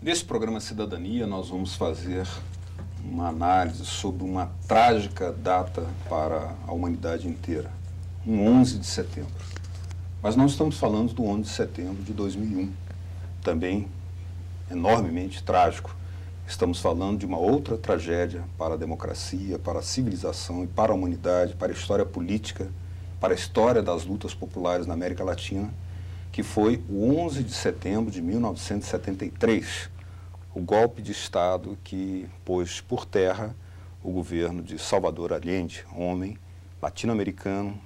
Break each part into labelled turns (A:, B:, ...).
A: Nesse programa Cidadania, nós vamos fazer uma análise sobre uma trágica data para a humanidade inteira, um 11 de setembro. Mas não estamos falando do 11 de setembro de 2001, também enormemente trágico. Estamos falando de uma outra tragédia para a democracia, para a civilização e para a humanidade, para a história política, para a história das lutas populares na América Latina, que foi o 11 de setembro de 1973, o golpe de Estado que pôs por terra o governo de Salvador Allende, homem latino-americano,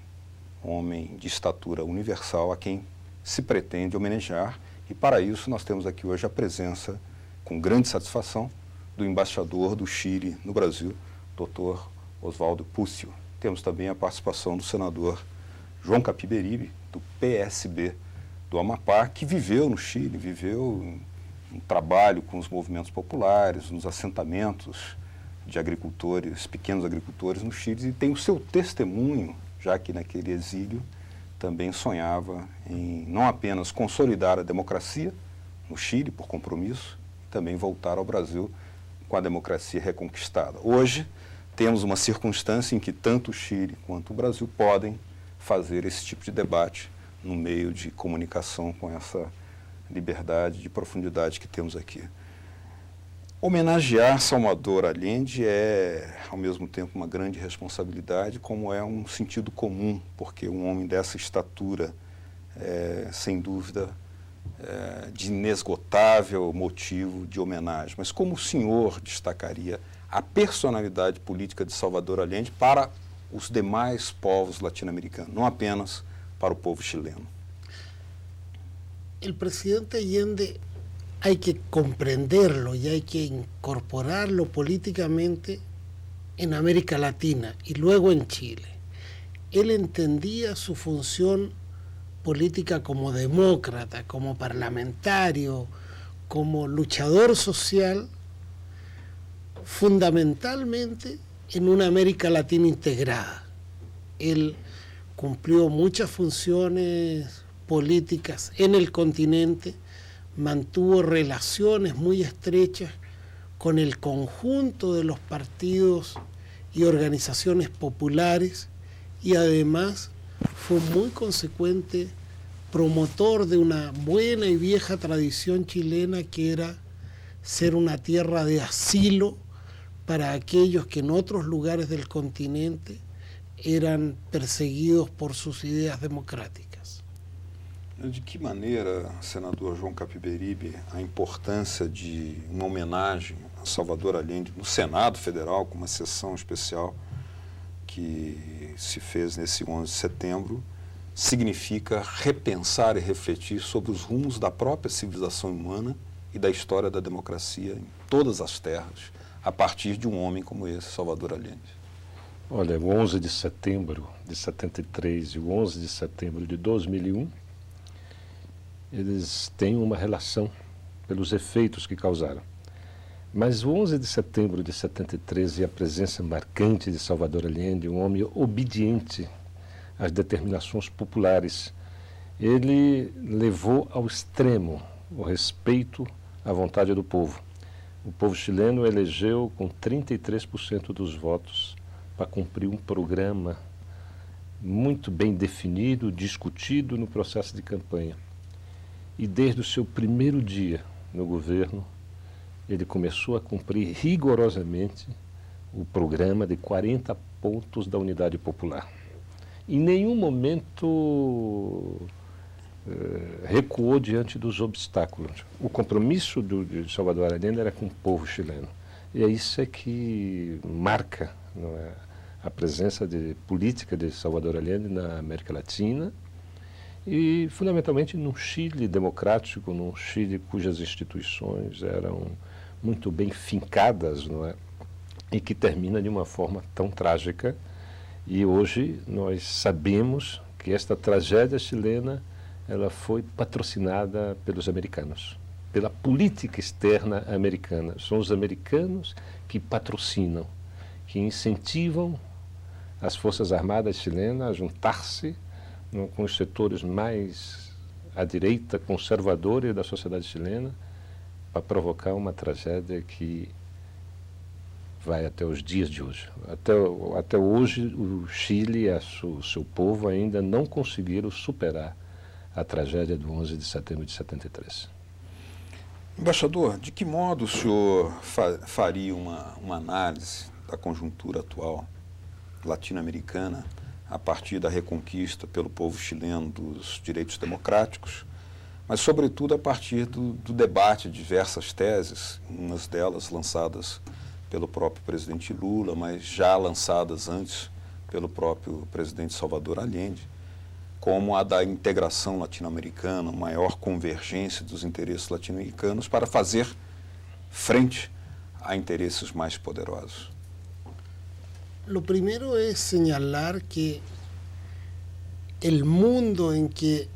A: homem de estatura universal, a quem se pretende homenagear. E para isso nós temos aqui hoje a presença, com grande satisfação, do embaixador do Chile no Brasil, Dr. Oswaldo Púcio. Temos também a participação do senador João Capiberibe, do PSB do Amapá, que viveu no Chile, viveu um trabalho com os movimentos populares, nos assentamentos de agricultores, pequenos agricultores no Chile, e tem o seu testemunho, já que naquele exílio também sonhava em não apenas consolidar a democracia no Chile, por compromisso, também voltar ao Brasil com a democracia reconquistada. Hoje, temos uma circunstância em que tanto o Chile quanto o Brasil podem fazer esse tipo de debate no meio de comunicação com essa liberdade de profundidade que temos aqui. Homenagear Salvador Allende é, ao mesmo tempo, uma grande responsabilidade, como é um sentido comum, porque um homem dessa estatura sem dúvida, de inesgotável motivo de homenagem. Mas como o senhor destacaria a personalidade política de Salvador Allende para os demais povos latino-americanos, não apenas para o povo chileno?
B: El presidente Allende hay que comprenderlo y hay que incorporarlo políticamente en América Latina y luego en Chile. Él entendía su función política como demócrata, como parlamentario, como luchador social, fundamentalmente en una América Latina integrada. Él cumplió muchas funciones políticas en el continente, mantuvo relaciones muy estrechas con el conjunto de los partidos y organizaciones populares y además fue muy consecuente promotor de una buena y vieja tradición chilena que era ser una tierra de asilo para aquellos que en otros lugares del continente eran perseguidos por sus ideas democráticas.
A: De que maneira, senador João Capiberibe, a importância de uma homenagem a Salvador Allende no Senado Federal, com uma sessão especial que se fez nesse 11 de setembro, significa repensar e refletir sobre os rumos da própria civilização humana e da história da democracia em todas as terras, a partir de um homem como esse, Salvador Allende?
C: Olha, o 11 de setembro de 73 e o 11 de setembro de 2001, eles têm uma relação pelos efeitos que causaram. Mas o 11 de setembro de 73 e a presença marcante de Salvador Allende, um homem obediente às determinações populares, ele levou ao extremo o respeito à vontade do povo. O povo chileno elegeu com 33% dos votos para cumprir um programa muito bem definido, discutido no processo de campanha. E desde o seu primeiro dia no governo, ele começou a cumprir rigorosamente o programa de 40 pontos da Unidade Popular. Em nenhum momento recuou diante dos obstáculos. O compromisso de Salvador Allende era com o povo chileno. E é isso que marca, não é, a presença política de Salvador Allende na América Latina e, fundamentalmente, num Chile democrático, num Chile cujas instituições eram muito bem fincadas, não é? E que termina de uma forma tão trágica. E hoje nós sabemos que esta tragédia chilena ela foi patrocinada pelos americanos, pela política externa americana. São os americanos que patrocinam, que incentivam as Forças Armadas chilenas a juntar-se com os setores mais à direita, conservadora da sociedade chilena, para provocar uma tragédia que vai até os dias de hoje. Até hoje, o Chile e o seu povo ainda não conseguiram superar a tragédia do 11 de setembro de 73.
A: Embaixador, de que modo o senhor faria uma análise da conjuntura atual latino-americana a partir da reconquista pelo povo chileno dos direitos democráticos, mas sobretudo a partir do debate de diversas teses, umas delas lançadas pelo próprio presidente Lula, mas já lançadas antes pelo próprio presidente Salvador Allende, como a da integração latino-americana, maior convergência dos interesses latino-americanos para fazer frente a interesses mais poderosos?
B: Lo primero es señalar que el mundo en que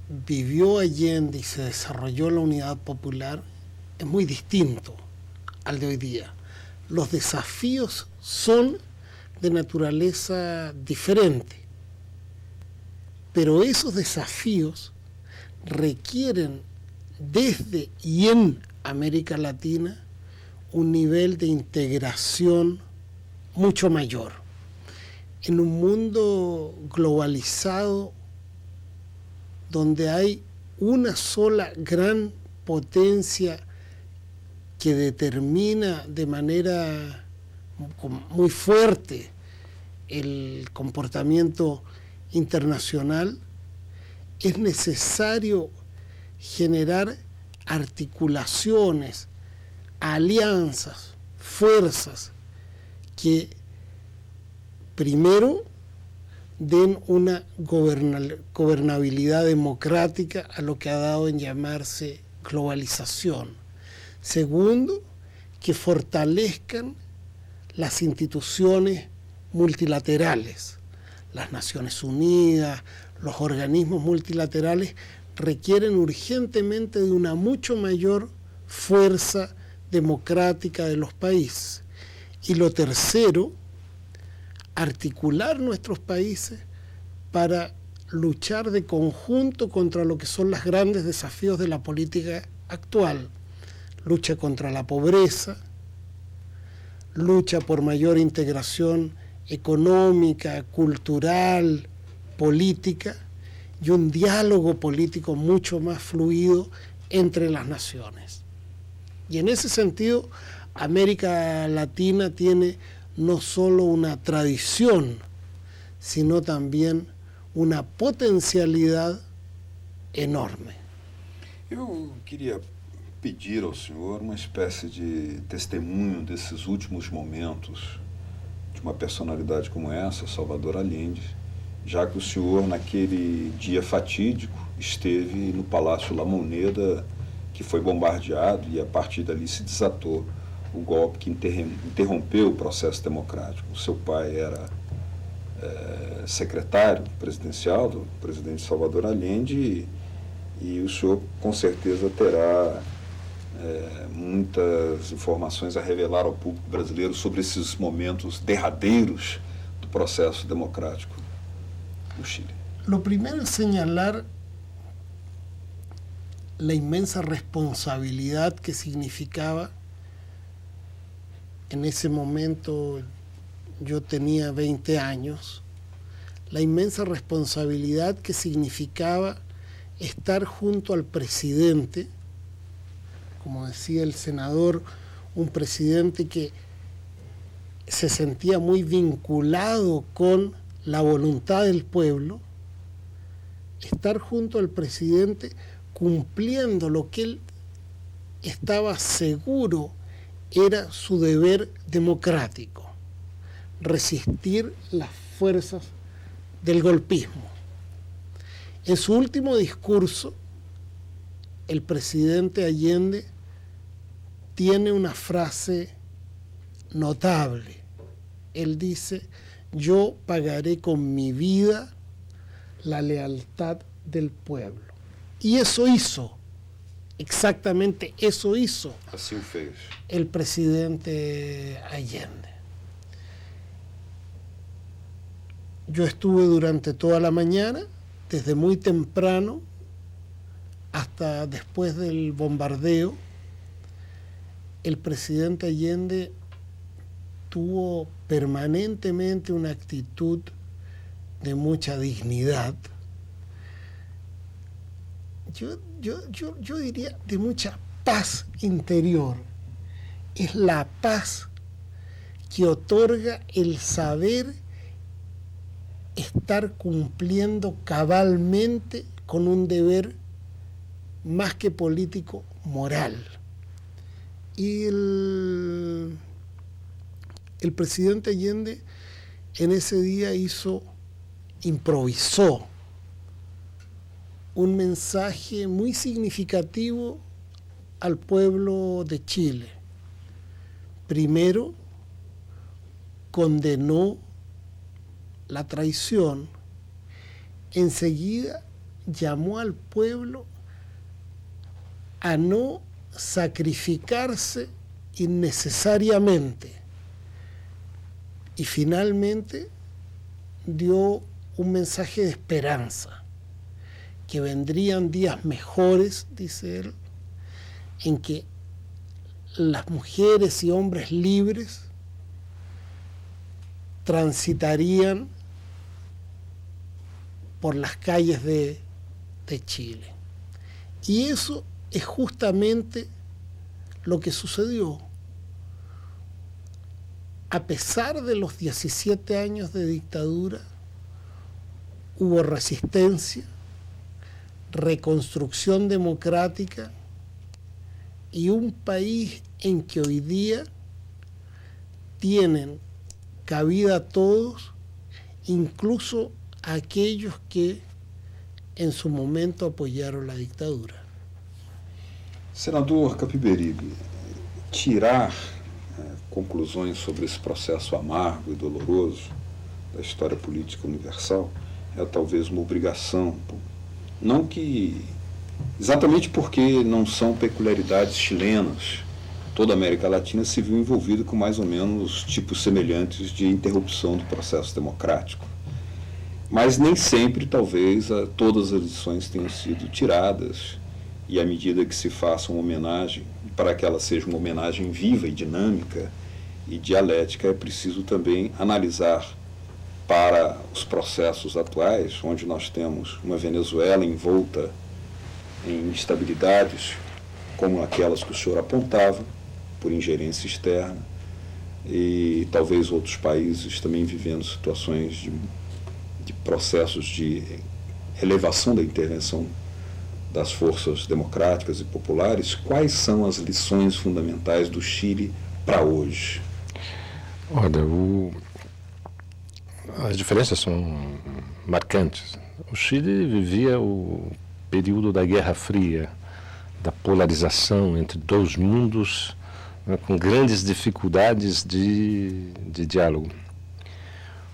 B: vivió Allende y se desarrolló la unidad popular es muy distinto al de hoy día. Los desafíos son de naturaleza diferente, pero esos desafíos requieren desde y en América Latina un nivel de integración mucho mayor. En un mundo globalizado donde hay una sola gran potencia que determina de manera muy fuerte el comportamiento internacional, es necesario generar articulaciones, alianzas, fuerzas que primero den una gobernabilidad democrática a lo que ha dado en llamarse globalización. Segundo, que fortalezcan las instituciones multilaterales. Las Naciones Unidas, los organismos multilaterales requieren urgentemente de una mucho mayor fuerza democrática de los países. Y lo tercero, articular nuestros países para luchar de conjunto contra lo que son los grandes desafíos de la política actual. Lucha contra la pobreza, lucha por mayor integración económica, cultural, política y un diálogo político mucho más fluido entre las naciones. Y en ese sentido, América Latina tiene no solo una tradición, sino también una potencialidad enorme.
A: Eu queria pedir ao senhor uma espécie de testemunho desses últimos momentos de uma personalidade como essa, Salvador Allende, já que o senhor, naquele dia fatídico, esteve no Palácio La Moneda, que foi bombardeado, e a partir dali se desatou o golpe que interrompeu o processo democrático. O seu pai era secretário presidencial do presidente Salvador Allende e o senhor com certeza terá muitas informações a revelar ao público brasileiro sobre esses momentos derradeiros do processo democrático no Chile.
B: Lo primero es señalar la inmensa responsabilidad que significaba. En ese momento yo tenía 20 años, la inmensa responsabilidad que significaba estar junto al presidente, como decía el senador, un presidente que se sentía muy vinculado con la voluntad del pueblo, estar junto al presidente cumpliendo lo que él estaba seguro era su deber democrático, resistir las fuerzas del golpismo. En su último discurso, el presidente Allende tiene una frase notable. Él dice: yo pagaré con mi vida la lealtad del pueblo. Y eso hizo. Exactamente eso hizo
A: Assim o fez.
B: el presidente Allende. Yo estuve durante toda la mañana, desde muy temprano hasta después del bombardeo, el presidente Allende tuvo permanentemente una actitud de mucha dignidad, yo diría de mucha paz interior. Es la paz que otorga el saber estar cumpliendo cabalmente con un deber más que político, moral. Y el presidente Allende en ese día improvisó un mensaje muy significativo al pueblo de Chile. Primero, condenó la traición. Enseguida llamó al pueblo a no sacrificarse innecesariamente. Y finalmente dio un mensaje de esperanza, que vendrían días mejores, dice él, en que las mujeres y hombres libres transitarían por las calles de Chile. Y eso es justamente lo que sucedió. A pesar de los 17 años de dictadura, hubo resistencia, reconstrucción democrática y un país en que hoy día tienen cabida todos, incluso aquellos que en su momento apoyaron la dictadura.
A: Senador Capiberibe, tirar conclusões sobre esse processo amargo e doloroso da história política universal é talvez uma obrigação, não que exatamente porque não são peculiaridades chilenas. Toda a América Latina se viu envolvida com mais ou menos tipos semelhantes de interrupção do processo democrático. Mas nem sempre, talvez, todas as lições tenham sido tiradas, e à medida que se faça uma homenagem, para que ela seja uma homenagem viva e dinâmica e dialética, é preciso também analisar para os processos atuais, onde nós temos uma Venezuela envolta em instabilidades, como aquelas que o senhor apontava, por ingerência externa, e talvez outros países também vivendo situações de processos de elevação da intervenção das forças democráticas e populares. Quais são as lições fundamentais do Chile para hoje?
C: Olha, as diferenças são marcantes. O Chile vivia o período da Guerra Fria, da polarização entre dois mundos, né, com grandes dificuldades de diálogo.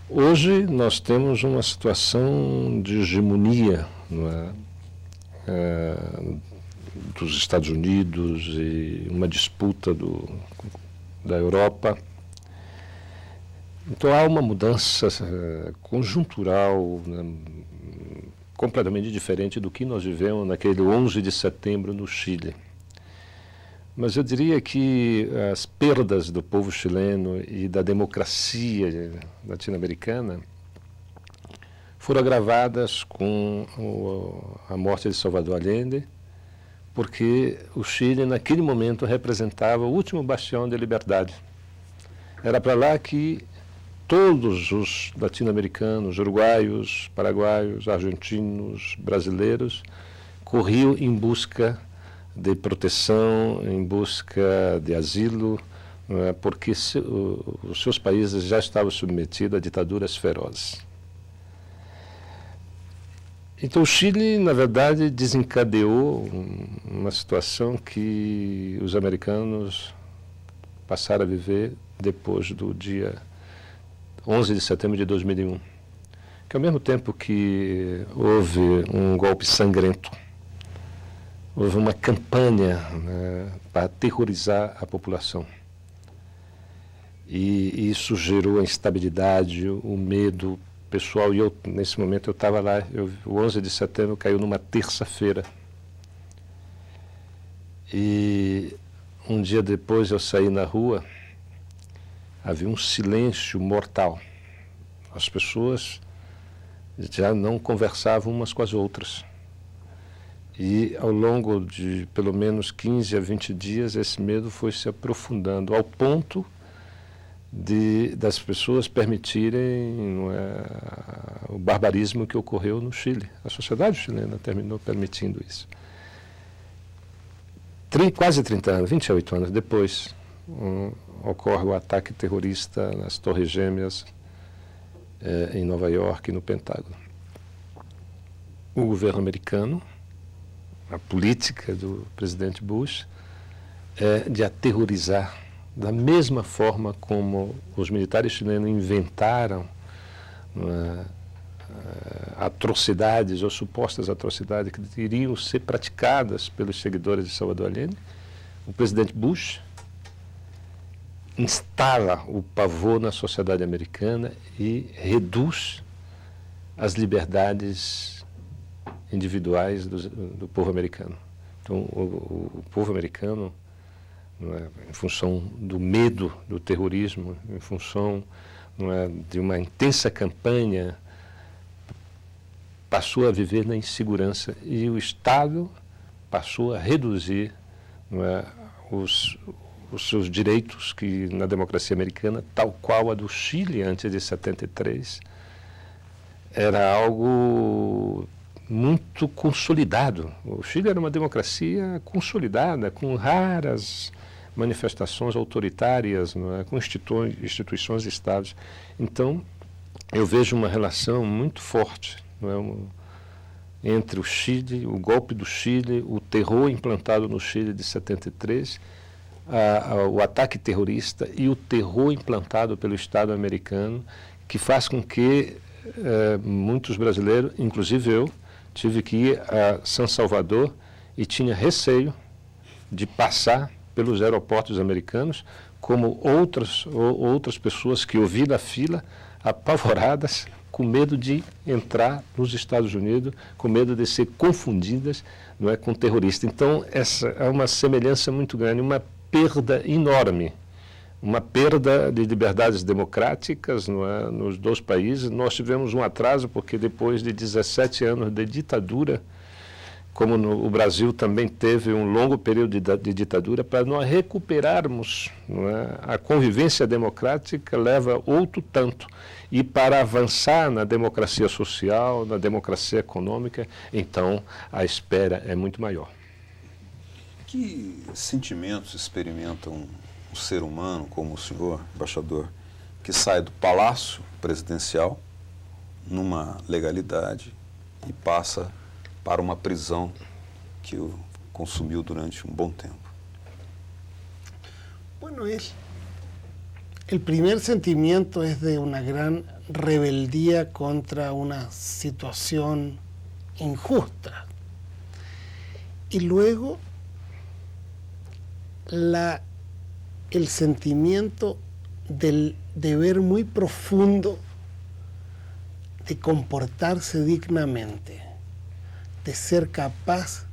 C: Hoje nós temos uma situação de hegemonia, não é? Dos Estados Unidos e uma disputa da Europa. Então há uma mudança conjuntural, né, completamente diferente do que nós vivemos naquele 11 de setembro no Chile. Mas eu diria que as perdas do povo chileno e da democracia latino-americana foram agravadas com a morte de Salvador Allende, porque o Chile, naquele momento, representava o último bastião de liberdade. Era para lá que todos os latino-americanos, uruguaios, paraguaios, argentinos, brasileiros, corriam em busca de proteção, em busca de asilo, não é? Porque os seus países já estavam submetidos a ditaduras ferozes. Então o Chile, na verdade, desencadeou uma situação que os americanos passaram a viver depois do dia 11 de setembro de 2001. Que ao mesmo tempo que houve um golpe sangrento, houve uma campanha, né, para aterrorizar a população. E isso gerou a instabilidade, o medo pessoal. E eu, nesse momento, eu estava lá. O 11 de setembro caiu numa terça-feira. E um dia depois eu saí na rua, havia um silêncio mortal. As pessoas já não conversavam umas com as outras. E ao longo de pelo menos 15 a 20 dias, esse medo foi se aprofundando, ao ponto das pessoas permitirem o barbarismo que ocorreu no Chile. A sociedade chilena terminou permitindo isso. Quase 30 anos, 28 anos depois, ocorre o ataque terrorista nas Torres Gêmeas, em Nova York, no Pentágono. O governo americano, a política do presidente Bush, é de aterrorizar, da mesma forma como os militares chilenos inventaram atrocidades ou supostas atrocidades que iriam ser praticadas pelos seguidores de Salvador Allende. O presidente Bush instala o pavor na sociedade americana e reduz as liberdades individuais do povo americano. Então, o povo americano, em função do medo do terrorismo, em função de uma intensa campanha, passou a viver na insegurança e o Estado passou a reduzir os seus direitos, que na democracia americana, tal qual a do Chile antes de 73, era algo muito consolidado. O Chile era uma democracia consolidada, com raras manifestações autoritárias, com instituições estáveis. Então, eu vejo uma relação muito forte entre o Chile, o golpe do Chile, o terror implantado no Chile de 73, o ataque terrorista e o terror implantado pelo Estado americano, que faz com que muitos brasileiros, inclusive eu, tive que ir a São Salvador e tinha receio de passar pelos aeroportos americanos, como outras pessoas que eu vi na fila, apavoradas, com medo de entrar nos Estados Unidos, com medo de ser confundidas com terroristas. Então, essa é uma semelhança muito grande, uma perda enorme, uma perda de liberdades democráticas nos dois países. Nós tivemos um atraso, porque depois de 17 anos de ditadura, como o Brasil também teve um longo período de ditadura, para nós recuperarmos a convivência democrática leva outro tanto. E para avançar na democracia social, na democracia econômica, então a espera é muito maior.
A: Que sentimentos experimenta um ser humano como o senhor, embaixador, que sai do palácio presidencial numa legalidade e passa para uma prisão que o consumiu durante um bom tempo?
B: Bueno, el primer sentimiento es de una gran rebeldía contra una situación injusta. Y luego el sentimiento del deber muy profundo de comportarse dignamente, de ser capaz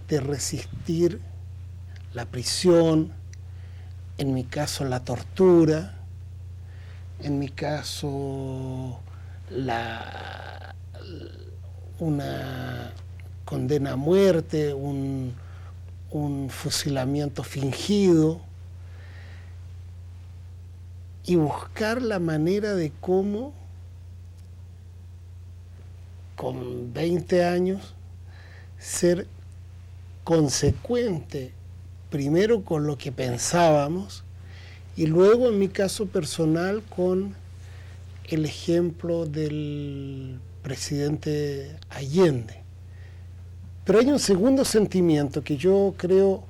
B: de resistir la prisión, en mi caso la tortura, en mi caso una condena a muerte, un fusilamiento fingido, y buscar la manera de cómo, con 20 años, ser consecuente, primero con lo que pensábamos, y luego, en mi caso personal, con el ejemplo del presidente Allende. Pero hay un segundo sentimiento que yo creo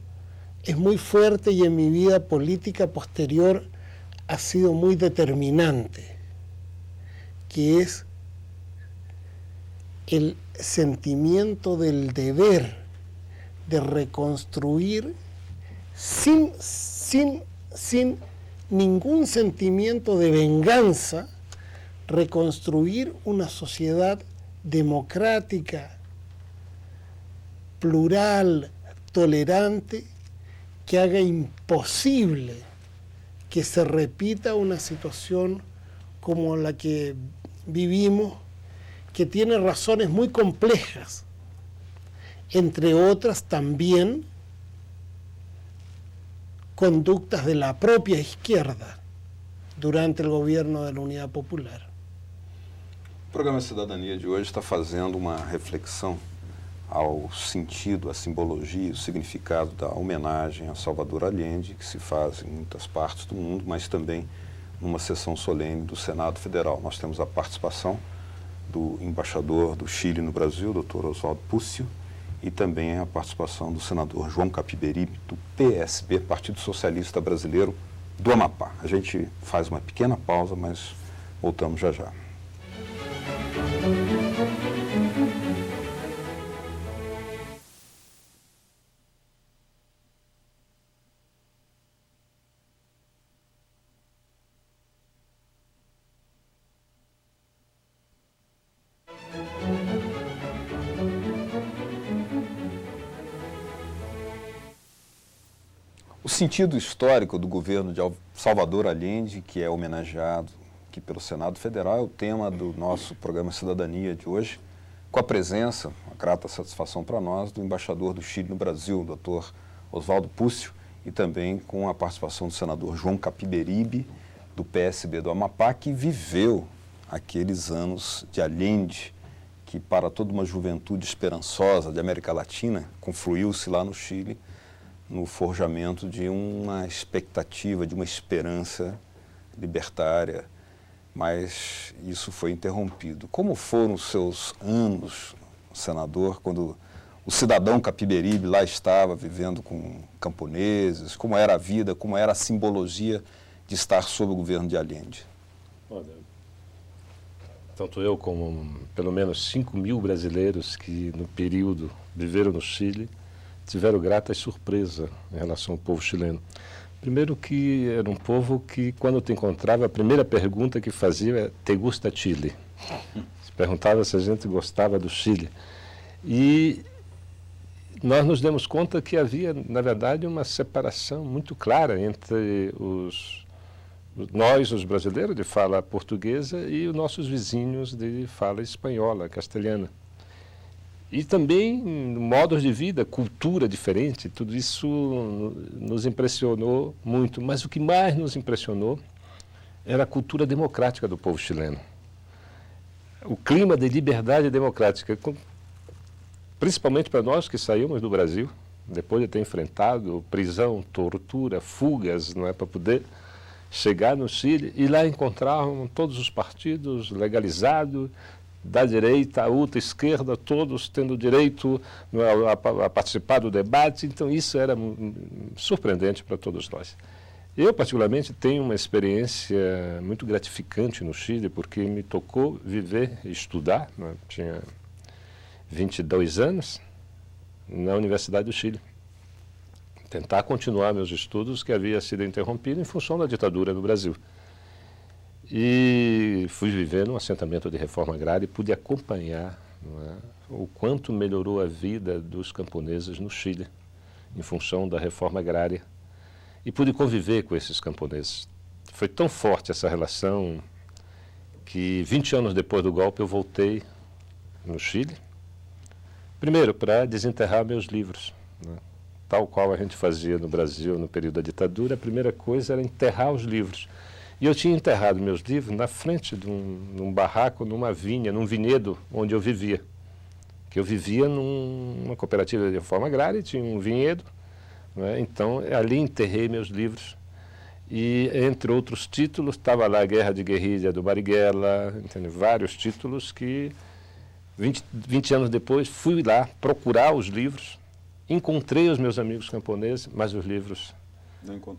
B: es muy fuerte y en mi vida política posterior ha sido muy determinante, que es el sentimiento del deber de reconstruir sin ningún sentimiento de venganza, reconstruir una sociedad democrática, plural, tolerante, que haga imposible que se repita una situación como la que vivimos, que tiene razones muy complejas, entre otras también conductas de la propia izquierda durante el gobierno de la Unidad Popular.
A: O programa Cidadania de hoje está fazendo uma reflexão ao sentido, à simbologia, o significado da homenagem a Salvador Allende, que se faz em muitas partes do mundo, mas também numa sessão solene do Senado Federal. Nós temos a participação do embaixador do Chile no Brasil, Dr. Oswaldo Púcio, e também a participação do senador João Capiberibe, do PSB, Partido Socialista Brasileiro do Amapá. A gente faz uma pequena pausa, mas voltamos já já. O sentido histórico do governo de Salvador Allende, que é homenageado aqui pelo Senado Federal, é o tema do nosso programa Cidadania de hoje, com a presença, uma grata satisfação para nós, do embaixador do Chile no Brasil, Dr. Oswaldo Púcio, e também com a participação do senador João Capiberibe, do PSB do Amapá, que viveu aqueles anos de Allende, que para toda uma juventude esperançosa de América Latina, confluiu-se lá no Chile, no forjamento de uma expectativa, de uma esperança libertária, mas isso foi interrompido. Como foram os seus anos, senador, quando o cidadão Capiberibe lá estava vivendo com camponeses? Como era a vida, como era a simbologia de estar sob o governo de Allende?
C: Olha, tanto eu como pelo menos 5.000 brasileiros que no período viveram no Chile tiveram grata surpresa em relação ao povo chileno. Primeiro que era um povo que, quando te encontrava, a primeira pergunta que fazia é: "Te gusta Chile?" Se perguntava se a gente gostava do Chile. E nós nos demos conta que havia, na verdade, uma separação muito clara entre nós, os brasileiros de fala portuguesa, e os nossos vizinhos de fala espanhola, castelhana. E também modos de vida, cultura diferente, tudo isso nos impressionou muito. Mas o que mais nos impressionou era a cultura democrática do povo chileno. O clima de liberdade democrática, principalmente para nós que saímos do Brasil, depois de ter enfrentado prisão, tortura, fugas, não é, para poder chegar no Chile, e lá encontravam todos os partidos legalizados, da direita, a ultra esquerda, todos tendo direito a participar do debate. Então isso era surpreendente para todos nós. Eu, particularmente, tenho uma experiência muito gratificante no Chile, porque me tocou viver e estudar, né? Tinha 22 anos, na Universidade do Chile. Tentar continuar meus estudos que havia sido interrompido em função da ditadura no Brasil. E fui viver num assentamento de reforma agrária e pude acompanhar, não é, o quanto melhorou a vida dos camponeses no Chile, em função da reforma agrária. E pude conviver com esses camponeses. Foi tão forte essa relação que 20 anos depois do golpe eu voltei no Chile, primeiro para desenterrar meus livros, né? Tal qual a gente fazia no Brasil no período da ditadura. A primeira coisa era enterrar os livros. E eu tinha enterrado meus livros na frente de um barraco, numa vinha, num vinhedo onde eu vivia. Que eu vivia numa cooperativa de reforma agrária e tinha um vinhedo, né? Então, ali enterrei meus livros. E, entre outros títulos, estava lá a Guerra de Guerrilha do Marighella, entendeu? Vários títulos que, 20 anos depois, fui lá procurar os livros, encontrei os meus amigos camponeses, mas os livros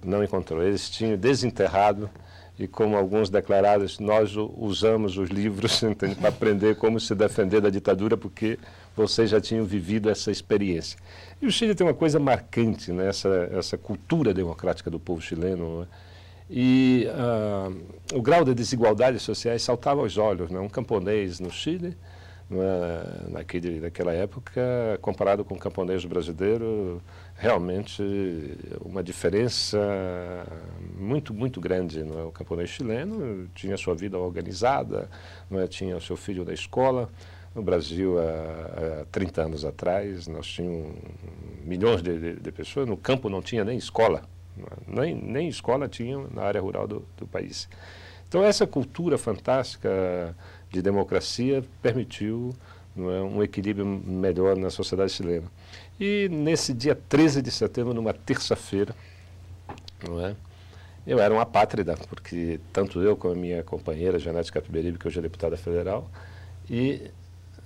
C: não encontrou. Eles tinham desenterrado. E como alguns declararam, nós usamos os livros para aprender como se defender da ditadura, porque vocês já tinham vivido essa experiência. E o Chile tem uma coisa marcante, né? Essa cultura democrática do povo chileno, né? E o grau de desigualdades sociais saltava aos olhos, né? Um camponês no Chile, naquela época, comparado com o camponês brasileiro, realmente uma diferença muito grande. O camponês chileno tinha sua vida organizada, tinha o seu filho na escola. No Brasil, há 30 anos atrás, nós tínhamos milhões de pessoas, no campo não tinha nem escola, nem escola tinha na área rural do país. Então, essa cultura fantástica de democracia permitiu um equilíbrio melhor na sociedade chilena. E nesse dia 13 de setembro, numa terça-feira, eu era uma apátrida, porque tanto eu como a minha companheira, Janete Capiberibe, que hoje é deputada federal, e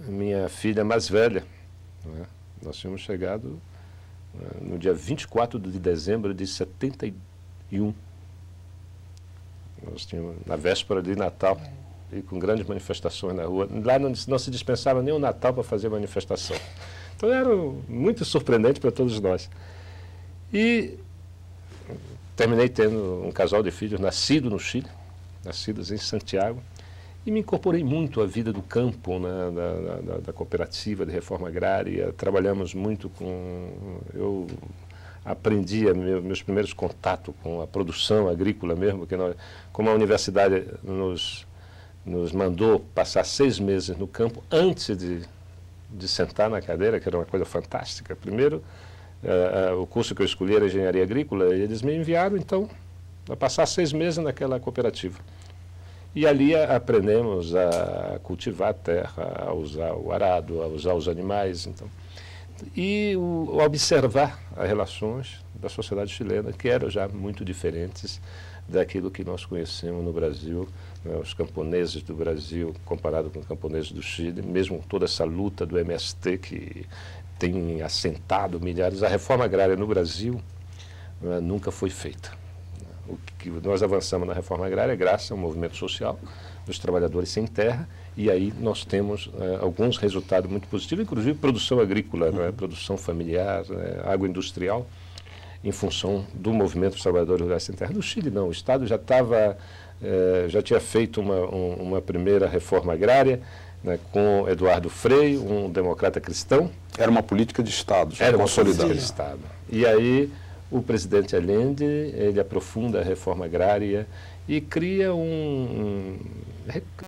C: minha filha mais velha, nós tínhamos chegado no dia 24 de dezembro de 71. Nós tínhamos, na véspera de Natal, e com grandes manifestações na rua. Lá não se dispensava nem o Natal para fazer manifestação. Então era muito surpreendente para todos nós. E terminei tendo um casal de filhos nascidos no Chile, nascidos em Santiago, e me incorporei muito à vida do campo, da cooperativa de reforma agrária. Trabalhamos muito com... Eu aprendi meus primeiros contatos com a produção agrícola mesmo, porque como a universidade nos mandou passar 6 meses no campo antes de sentar na cadeira, que era uma coisa fantástica. Primeiro, o curso que eu escolhi era engenharia agrícola, e eles me enviaram, então, a passar 6 meses naquela cooperativa. E ali aprendemos a cultivar a terra, a usar o arado, a usar os animais, então. E observar as relações da sociedade chilena, que eram já muito diferentes daquilo que nós conhecemos no Brasil, os camponeses do Brasil comparado com os camponeses do Chile, mesmo toda essa luta do MST que tem assentado milhares. A reforma agrária no Brasil nunca foi feita. O que nós avançamos na reforma agrária é graças ao movimento social dos trabalhadores sem terra, e aí nós temos alguns resultados muito positivos, inclusive produção agrícola, produção familiar, agroindustrial, em função do movimento dos trabalhadores rurais sem terra. No Chile não, o Estado já tinha feito uma primeira reforma agrária, com Eduardo Frei, um democrata cristão.
A: Era uma política de Estado,
C: já consolidada. Era uma política de
A: Estado.
C: E aí o presidente Allende, ele aprofunda a reforma agrária e cria